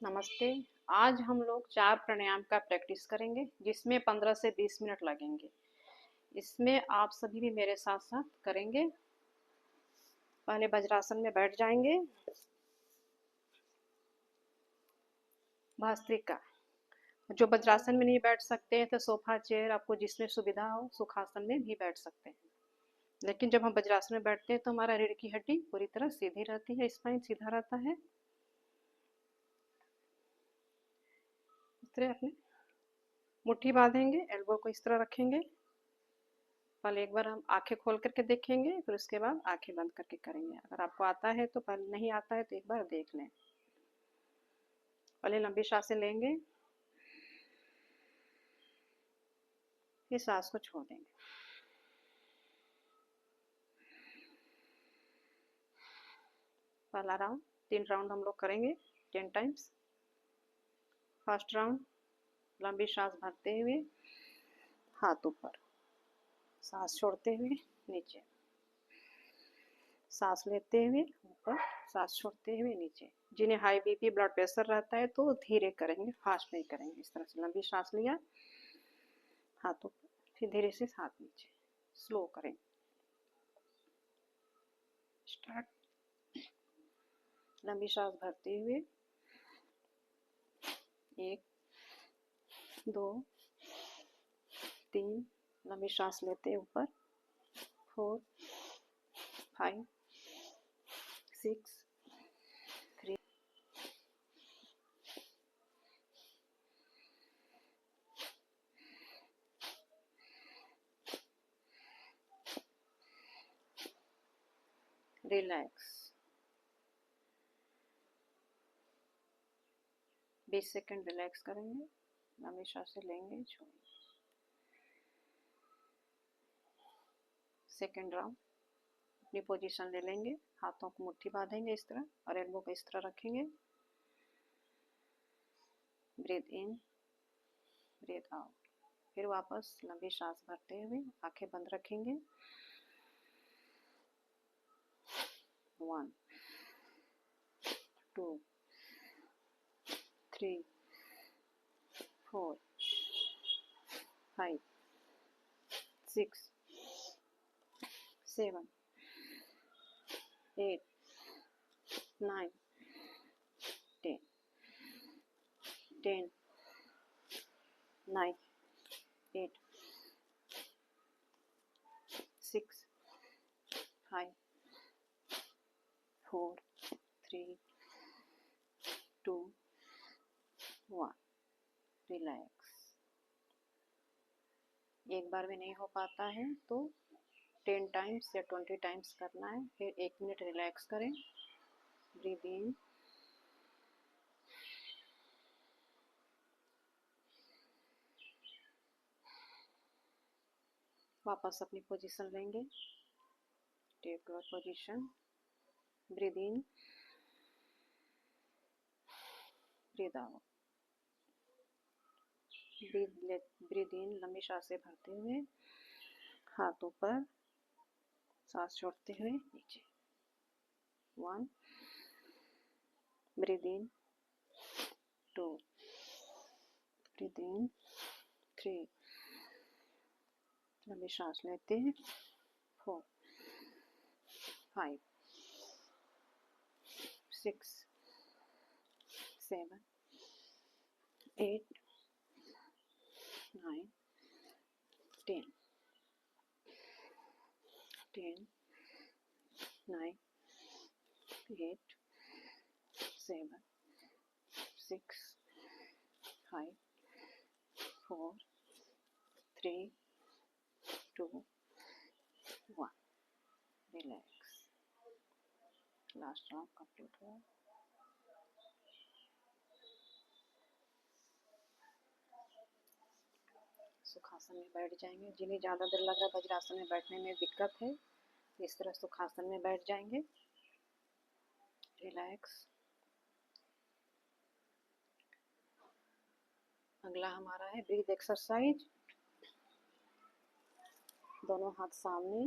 नमस्ते। आज हम लोग 4 प्राणायाम का प्रैक्टिस करेंगे जिसमें 15 से 20 मिनट लगेंगे। इसमें आप सभी भी मेरे साथ साथ करेंगे। पहले वज्रासन में बैठ जाएंगे। भस्त्रिका। जो वज्रासन में नहीं बैठ सकते हैं तो सोफा चेयर आपको जिसमें सुविधा हो सुखासन में भी बैठ सकते हैं। लेकिन जब हम वज्रासन में बैठते हैं तो हमारा रीढ़ की हड्डी पूरी तरह सीधी रहती है, स्पाइन सीधा रहता है। इस तरह अपने मुट्ठी बांधेंगे, एल्बो को इस तरह रखेंगे। पहले एक बार हम आंखें खोल करके देखेंगे, फिर उसके बाद आंखें बंद करके करेंगे। अगर आपको आता है तो पहले, नहीं आता है तो एक बार देख लें। पहले लंबी सांसें लेंगे, फिर सांस को छोड़ देंगे। पहला राउंड 3 राउंड हम लोग करेंगे 10 टाइम्स। फर्स्ट राउंड, लंबी सांस भरते हुए हाथ ऊपर, सांस छोड़ते हुए नीचे, सांस लेते हुए ऊपर, सांस छोड़ते हुए नीचे। जिन्हें हाई बीपी ब्लड प्रेशर रहता है तो धीरे करेंगे, फास्ट नहीं करेंगे। इस तरह से लंबी सांस लिया, हाथ ऊपर, फिर धीरे से हाथ नीचे, स्लो करें। स्टार्ट। लंबी सांस भरते हुए 1 2 3, लंबी सांस लेते ऊपर 4 5 6 3 रिलैक्स। 20 सेकंड रिलैक्स करेंगे। लंबी सांसें लेंगे, छोड़ेंगे। सेकंड राउंड, अपनी पोजीशन ले लेंगे, हाथों को मुट्ठी बांधेंगे इस तरह और एल्बो को इस तरह रखेंगे। Breathe in, breathe out. फिर वापस लंबी सांस भरते हुए आंखें बंद रखेंगे। 1 2 3 4 5 6 7 8 9 10 10 9 8 6 5 4 3 2 1। रिलैक्स। एक बार में नहीं हो पाता है तो 10 टाइम्स या 20 टाइम्स करना है। फिर 1 मिनट रिलैक्स करें। ब्रीथ इन, वापस अपनी पोजीशन लेंगे। Take your position. Breathe in, breathe out. Breathe in, लंबी सांसें भरते हुए हाथ ऊपर, सांस छोड़ते हुए नीचे। 1 ब्रीथ इन, 2 ब्रीथ इन, 3 लंबी सांस लेते हैं, 4 5 6 7 8 9 10 10 9 8 7 6 5 4 3 2 1। रिलैक्स। लास्ट राउंड कंप्लीट हुआ। सुखासन में बैठ जाएंगे। जिन्हें ज़्यादा देर लग रहा है वज्रासन में बैठने में दिक्कत है, इस तरह सुखासन में बैठ जाएंगे। रिलैक्स। अगला हमारा है ब्रीथ एक्सरसाइज। दोनों हाथ सामने,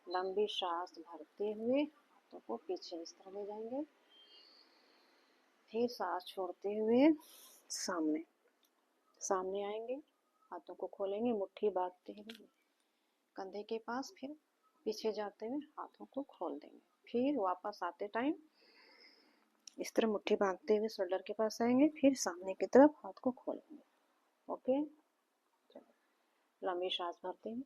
लंबी सांस भरते हुए हाथों को पीछे इस तरह ले जाएंगे। फिर सांस छोड़ते हुए सामने सामने आएंगे, हाथों को खोलेंगे, मुट्ठी बांधते हुए कंधे के पास, फिर पीछे जाते हुए हाथों को खोल देंगे। फिर वापस आते टाइम इस तरह मुट्ठी बांधते हुए शोल्डर के पास आएंगे, फिर सामने की तरफ हाथ को खोलेंगे। ओके, चलो लंबी सांस भरते हैं।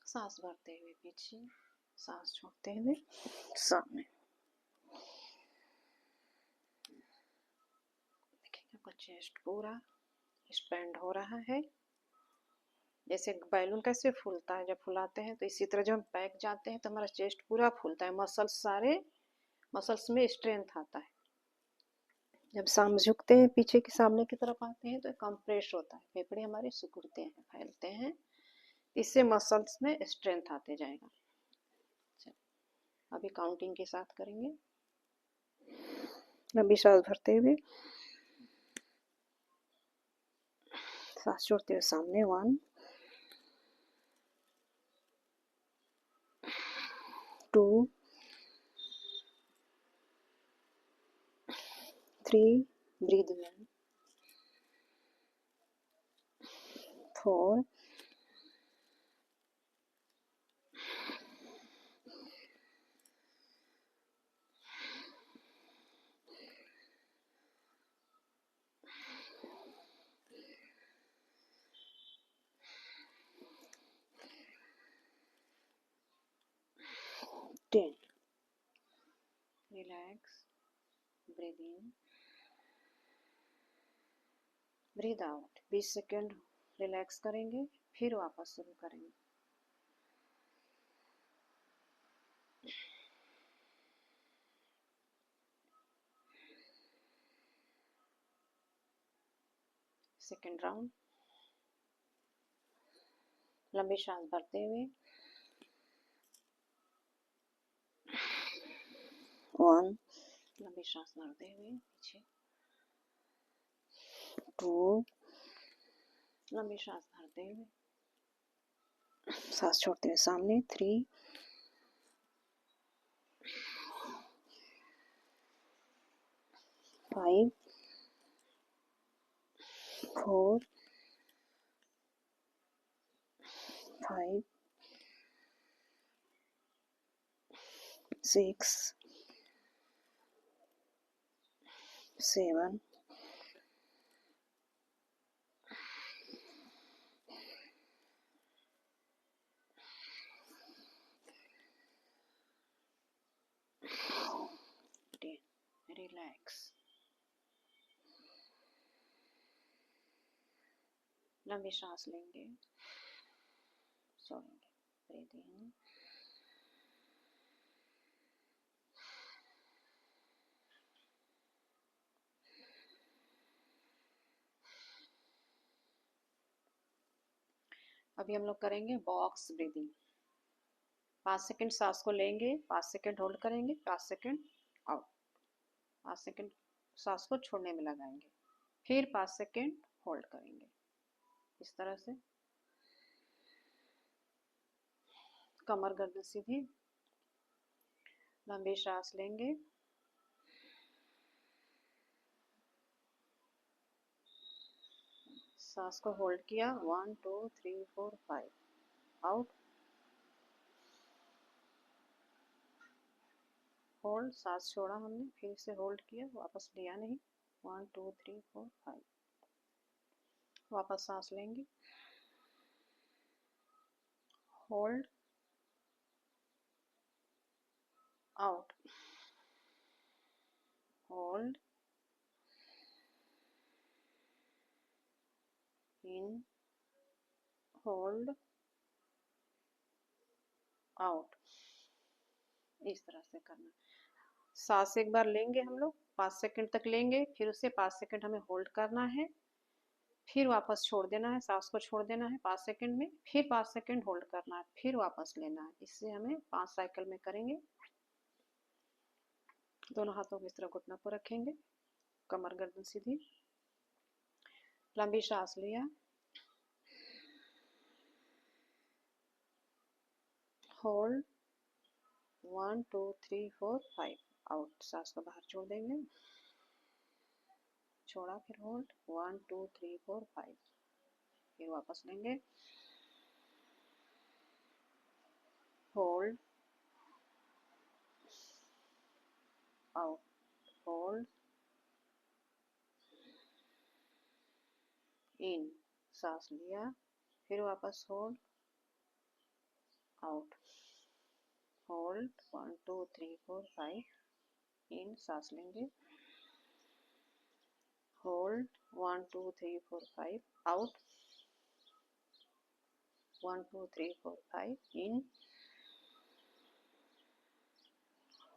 सांस भरते हुए पीछे, सांस छोड़ते हुए सामने। देखिए आपका चेस्ट पूरा एक्सपेंड हो रहा है। जैसे बैलून कैसे फूलता है, जब फुलाते हैं तो इसी तरह जब हम बैक जाते हैं तो हमारा चेस्ट पूरा फूलता है, मसल्स में स्ट्रेंथ आता है। जब सामने झुकते हैं, पीछे के सामने की तरफ आते हैं तो कंप्रेस होता है, फेफड़े हमारे सिकुड़ते हैं, फैलते हैं, इससे मसल्स में स्ट्रेंथ आते जाएगा। अभी काउंटिंग के साथ करेंगे। लंबी सांस भरते हुए, सांस छोड़ते हुए सामने। 1 2 3 breathe in 4 10 relax, breathe in, breathe out. 20 second relax करेंगे, फिर वापस शुरू करेंगे। Second round. लंबी सांस भरते हुए, 1 लंबी सांस भरते हुए पीछे, 2 लंबी सांस भरते हुए, सांस छोड़ते हुए सामने, 3 5 4 5 6 7 10 रिलैक्स। लंबी सांस लेंगे, छोड़ेंगे, ब्रीद इन, अभी हम लोग करेंगे बॉक्स ब्रीदिंग। 5 सेकेंड सांस को लेंगे, 5 सेकेंड होल्ड करेंगे, 5 सेकेंड आउट, 5 सेकेंड सांस को छोड़ने में लगाएंगे, फिर 5 सेकेंड होल्ड करेंगे। इस तरह से कमर गर्दन सीधी। लंबी सांस लेंगे, सांस को होल्ड किया, 1 2 3 4 5, आउट, होल्ड, सांस छोड़ा हमने, फिर से होल्ड किया, वापस लिया नहीं, 1 2 3 4 5, वापस सांस लेंगे, होल्ड, आउट, होल्ड, इन, होल्ड, आउट। इस तरह से करना। सांस एक बार लेंगे हम लोग, 5 सेकेंड तक लेंगे, फिर उसे 5 सेकेंड हमें होल्ड करना है, फिर वापस छोड़ देना है, सांस को छोड़ देना है 5 सेकंड में, फिर 5 सेकंड होल्ड करना है, फिर वापस लेना है। इससे हमें 5 साइकिल में करेंगे। दोनों हाथों को इस तरह घुटनों पर रखेंगे, कमर गर्दन सीधी, लंबी सांस लिया, होल्ड 1 2 3 4 5, आउट, सांस को बाहर छोड़ देंगे, छोड़ा, फिर होल्ड 1 2 3 4 5, फिर वापस लेंगे, होल्ड, आउट, होल्ड, इन, सांस लिया, फिर वापस होल्ड, आउट, होल्ड 1 2 3 4 5, इन, सांस लेंगे, hold 1 2 3 4 5, out 1 2 3 4 5, in,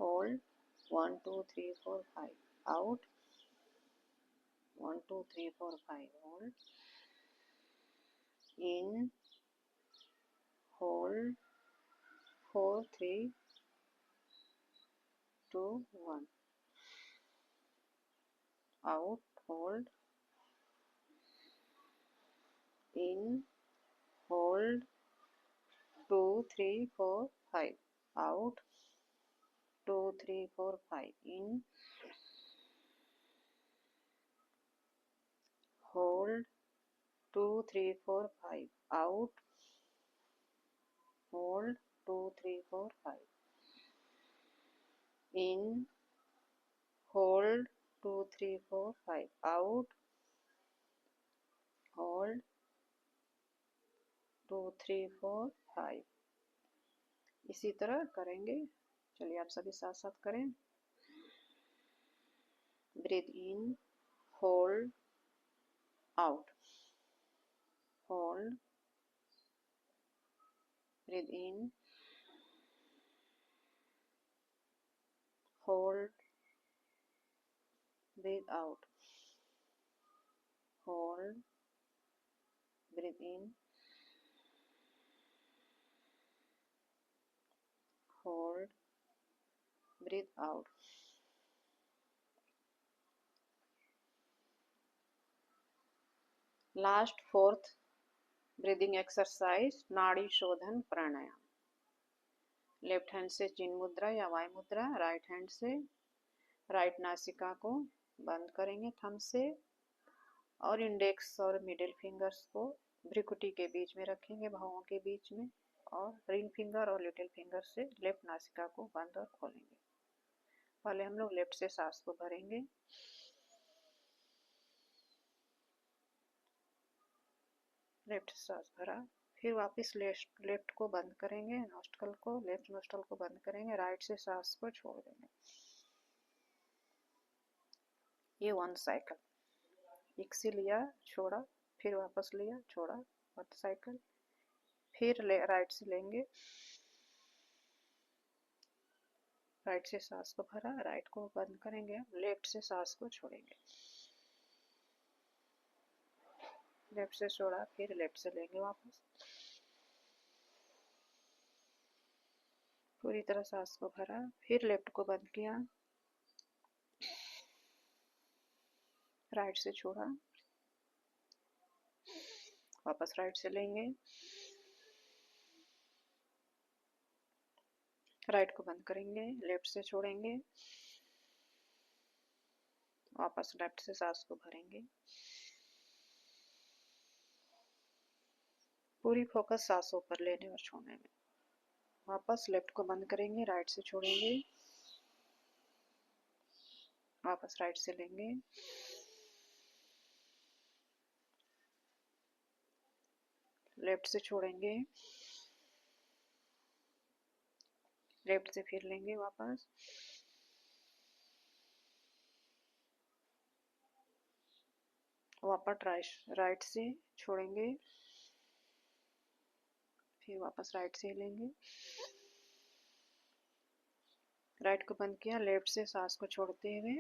hold 1 2 3 4 5, out 1 2 3 4 5, hold, in, hold 4 3 2 1, out, hold, in, hold 2 3 4 5, out 2 3 4 5, in, hold 2 3 4 5, out, hold 2 3 4 5, in, hold 2 3 4 5, out, hold 2 3 4 5। इसी तरह करेंगे। चलिए आप सभी साथ साथ करें। Breathe in, hold, out, hold, breathe in, hold, breathe out, hold, breathe in, hold, breathe out. Last fourth breathing exercise, nadi shodhan pranayama. Left hand से चिन्ह मुद्रा या वायु मुद्रा, राइट हैंड से राइट नासिका को बंद करेंगे थंब से, और इंडेक्स और मिडिल फिंगर्स को भ्रिकुटी के बीच में रखेंगे, भौहों के बीच में, और रिंग फिंगर और लिटिल फिंगर से लेफ्ट नासिका को बंद और खोलेंगे। पहले हम लोग लेफ्ट से सांस को भरेंगे, लेफ्ट से सांस भरा, फिर वापस लेफ्ट को बंद करेंगे, नोस्ट्रल को, लेफ्ट नोस्ट्रल को बंद करेंगे, राइट से सांस को छोड़ देंगे। ये 1 साइकिल, एक से लिया, छोड़ा, फिर वापस लिया, छोड़ा, 1 साइकिल, फिर राइट से लेंगे, राइट से सांस को भरा, राइट को बंद करेंगे, लेफ्ट से सांस को छोड़ेंगे, लेफ्ट से छोड़ा, फिर लेफ्ट से लेंगे वापस, पूरी तरह सांस को भरा, फिर लेफ्ट को बंद किया, राइट से छोड़ा, वापस राइट से लेंगे, राइट को बंद करेंगे, लेफ्ट से छोड़ेंगे, वापस लेफ्ट से सांस को भरेंगे। पूरी फोकस सांसों पर लेने और छोड़ने में। वापस लेफ्ट को बंद करेंगे, राइट से छोड़ेंगे, वापस राइट से लेंगे, लेफ्ट से छोड़ेंगे, लेफ्ट से फिर लेंगे वापस, वापस राइट से छोड़ेंगे, फिर वापस राइट से लेंगे, राइट को बंद किया, लेफ्ट से सांस को छोड़ते हुए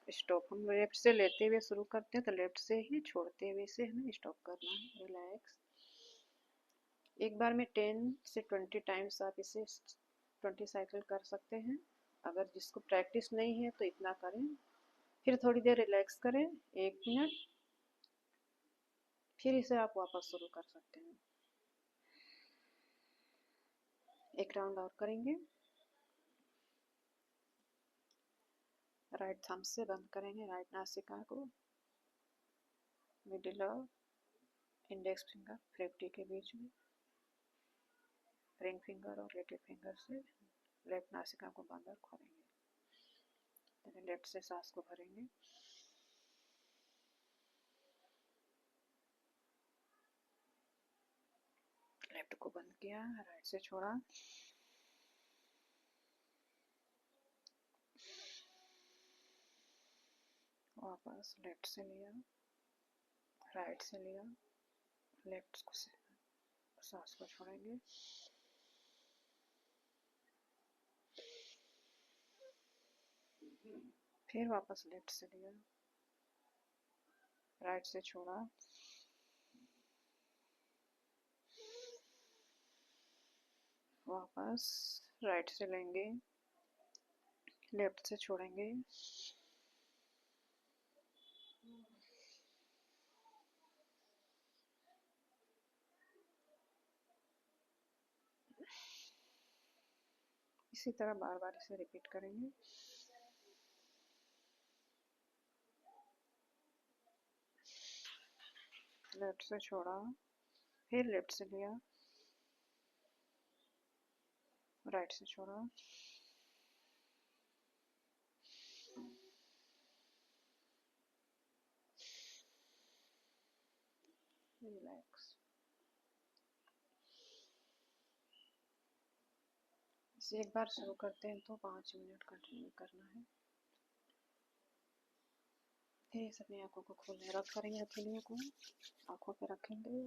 स्टॉप हम लेफ्ट से लेते हुए शुरू करते हैं तो लेफ्ट से ही छोड़ते हुए से हमें स्टॉप करना है। रिलैक्स। एक बार में 10 से 20 टाइम्स आप इसे 20 साइकिल कर सकते हैं। अगर जिसको प्रैक्टिस नहीं है तो इतना करें, फिर थोड़ी देर रिलैक्स करें 1 मिनट, फिर इसे आप वापस शुरू कर सकते हैं। एक राउंड और करेंगे। राइट थंब से बंद करेंगे राइट नासिका को, मिडिल और इंडेक्स फिंगर 50 के बीच में, रिंग फिंगर और लिटिल फिंगर से लेफ्ट नासिका को बंद और खोलेंगे। लेफ्ट से सांस को भरेंगे, लेफ्ट को बंद किया, राइट से छोड़ा, वापस लेफ्ट से लिया, राइट से लिया, लेफ्ट से सांस को छोड़ेंगे, फिर वापस लेफ्ट से लिया, राइट से छोड़ा, वापस राइट से लेंगे, लेफ्ट से छोड़ेंगे, इसी तरह बार बार इसे रिपीट करेंगे। लेफ्ट से छोड़ा, फिर लेफ्ट से लिया, राइट से छोड़ा, रिलैक्स। इसे एक बार शुरू करते हैं तो 5 मिनट कंटिन्यू करना है। फिर इस अपनी आंखों को खोलने रख करेंगे, हथेलियों को आंखों पे रखेंगे,